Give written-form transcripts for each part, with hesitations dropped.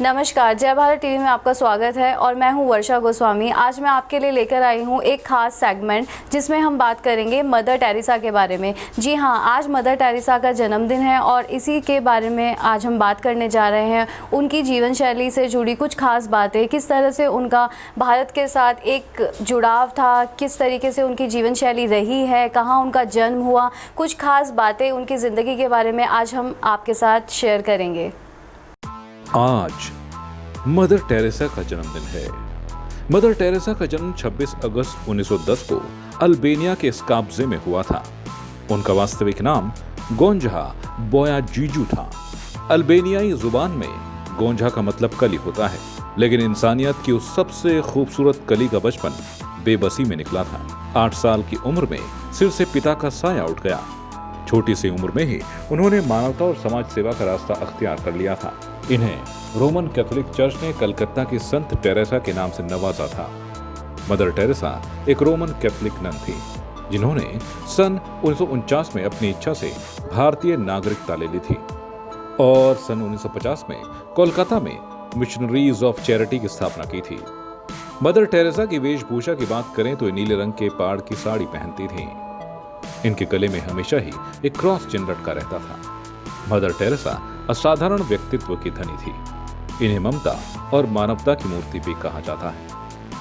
नमस्कार, जय भारत टीवी में आपका स्वागत है और मैं हूं वर्षा गोस्वामी। आज मैं आपके लिए लेकर आई हूं एक खास सेगमेंट जिसमें हम बात करेंगे मदर टेरेसा के बारे में। जी हां, आज मदर टेरेसा का जन्मदिन है और इसी के बारे में आज हम बात करने जा रहे हैं। उनकी जीवन शैली से जुड़ी कुछ खास बातें, किस तरह से उनका भारत के साथ एक जुड़ाव था, किस तरीके से उनकी जीवन शैली रही है, कहाँ उनका जन्म हुआ, कुछ खास बातें उनकी ज़िंदगी के बारे में आज हम आपके साथ शेयर करेंगे। आज मदर टेरेसा का जन्मदिन है। मदर टेरेसा का जन्म 26 अगस्त 1910 को अल्बेनिया के स्काप्जे में हुआ था। उनका वास्तविक नाम गोंजा बोयाजीजू था। अल्बेनियाई जुबान में गोंजा का मतलब कली होता है, लेकिन इंसानियत की उस सबसे खूबसूरत कली का बचपन बेबसी में निकला था। 8 साल की उम्र में सिर से पिता का साया उठ गया। छोटी सी उम्र में ही उन्होंने मानवता और समाज सेवा का रास्ता अख्तियार कर लिया था। इन्हें रोमन कैथोलिक चर्च ने कलकत्ता की संत टेरेसा के नाम से नवाजा था। मदर टेरेसा एक रोमन कैथोलिक नन थी जिन्होंने सन 1949 में अपनी इच्छा से भारतीय नागरिकता ले ली थी और सन 1950 में कोलकाता में मिशनरीज ऑफ चैरिटी की स्थापना की थी। मदर टेरेसा की वेशभूषा की बात करें तो नीले रंग के पाड़ की साड़ी पहनती थी। इनके गले में हमेशा ही एक क्रॉस चिन्ह लटका रहता था। मदर टेरेसा असाधारण व्यक्तित्व की धनी थी। इन्हें ममता और मानवता की मूर्ति भी कहा जाता है।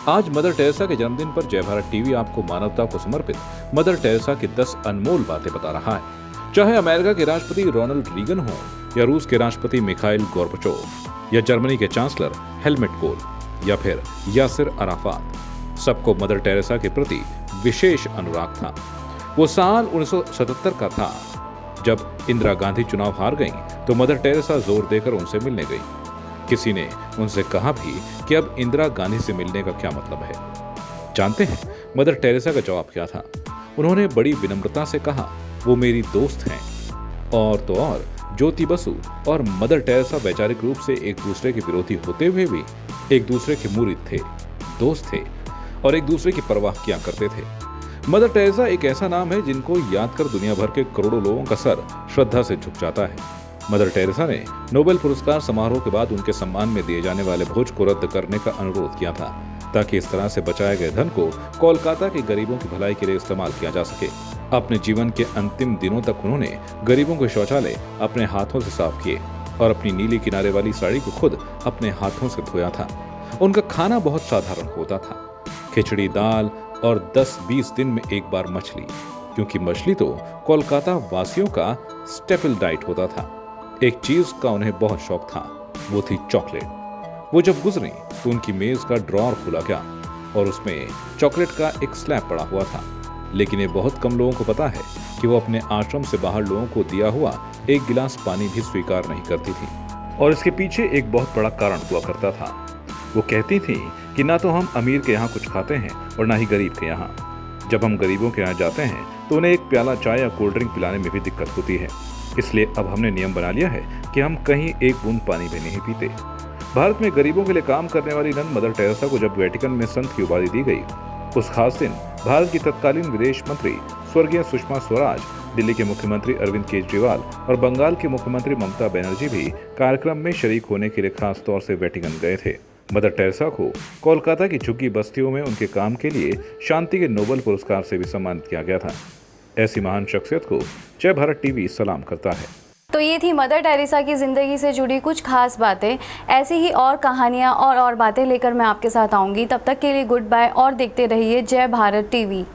आज मदर टेरेसा के जन्मदिन पर जय भारत टीवी आपको मानवता को समर्पित मदर टेरेसा की 10 अनमोल बातें बता रहा है। चाहे अमेरिका के राष्ट्रपति रोनाल्ड रीगन हो, या रूस के राष्ट्रपति मिखाइल गोर्बाचोव, या जर्मनी के चांसलर हेलमेट कोल, या फिर यासिर अराफात, सबको मदर टेरेसा के प्रति विशेष अनुराग था। वो साल 1977 का था जब इंदिरा गांधी चुनाव हार गईं, तो मदर टेरेसा जोर देकर उनसे मिलने गई। किसी ने उनसे कहा भी कि अब इंदिरा गांधी से मिलने का क्या मतलब है। जानते हैं मदर टेरेसा का जवाब क्या था? उन्होंने बड़ी विनम्रता से कहा, वो मेरी दोस्त हैं। और तो और ज्योति बसु और मदर टेरेसा वैचारिक रूप से एक दूसरे के विरोधी होते हुए भी एक दूसरे के मुरीद थे, दोस्त थे और एक दूसरे की परवाह किया करते थे। मदर टेरेसा एक ऐसा नाम है जिनको याद कर दुनिया भर के करोड़ों लोगों का सर श्रद्धा से झुक जाता है। मदर टेरेसा ने नोबेल पुरस्कार समारोह के बाद उनके सम्मान में दिए जाने वाले भोज को रद्द करने का अनुरोध किया था, ताकि इस तरह से बचाए गए धन को कोलकाता के गरीबों की भलाई के लिए इस्तेमाल किया जा सके। अपने जीवन के अंतिम दिनों तक उन्होंने गरीबों के शौचालय अपने हाथों से साफ किए और अपनी नीली किनारे वाली साड़ी को खुद अपने हाथों से धोया था। उनका खाना बहुत साधारण होता था, खिचड़ी, दाल और 10-20 दिन में एक बार मछली, क्योंकि मछली तो कोलकाता वासियों का स्टेपल डाइट होता था। एक चीज का उन्हें बहुत शौक था, वो थी चॉकलेट। वो जब गुजरी तो उनकी मेज का ड्रॉर खुला गया और उसमें चॉकलेट का एक स्लैब पड़ा हुआ था। लेकिन ये बहुत कम लोगों को पता है कि वो अपने आश्रम से बाहर लोगों को दिया हुआ एक गिलास पानी भी स्वीकार नहीं करती थी। और इसके पीछे एक बहुत बड़ा कारण हुआ करता था। वो कहती थी कि ना तो हम अमीर के यहाँ कुछ खाते हैं और ना ही गरीब के यहाँ। जब हम गरीबों के यहाँ जाते हैं तो उन्हें एक प्याला चाय या कोल्ड ड्रिंक पिलाने में भी दिक्कत होती है। इसलिए अब हमने नियम बना लिया है कि हम कहीं एक बूंद पानी भी नहीं पीते। भारत में गरीबों के लिए काम करने वाली नन मदर टेरेसा को जब वेटिकन में संत की उपाधि दी गई, उस खास दिन भारत की तत्कालीन विदेश मंत्री स्वर्गीय सुषमा स्वराज, दिल्ली के मुख्यमंत्री अरविंद केजरीवाल और बंगाल के मुख्यमंत्री ममता बनर्जी भी कार्यक्रम में शरीक होने के लिए खास तौर से वेटिकन गए थे। मदर टेरेसा को कोलकाता की झुग्गी बस्तियों में उनके काम के लिए शांति के नोबेल पुरस्कार से भी सम्मानित किया गया था। ऐसी महान शख्सियत को जय भारत टीवी सलाम करता है। तो ये थी मदर टेरेसा की ज़िंदगी से जुड़ी कुछ खास बातें। ऐसी ही और कहानियाँ और बातें लेकर मैं आपके साथ आऊँगी। तब तक के लिए गुड बाय और देखते रहिए जय भारत टीवी।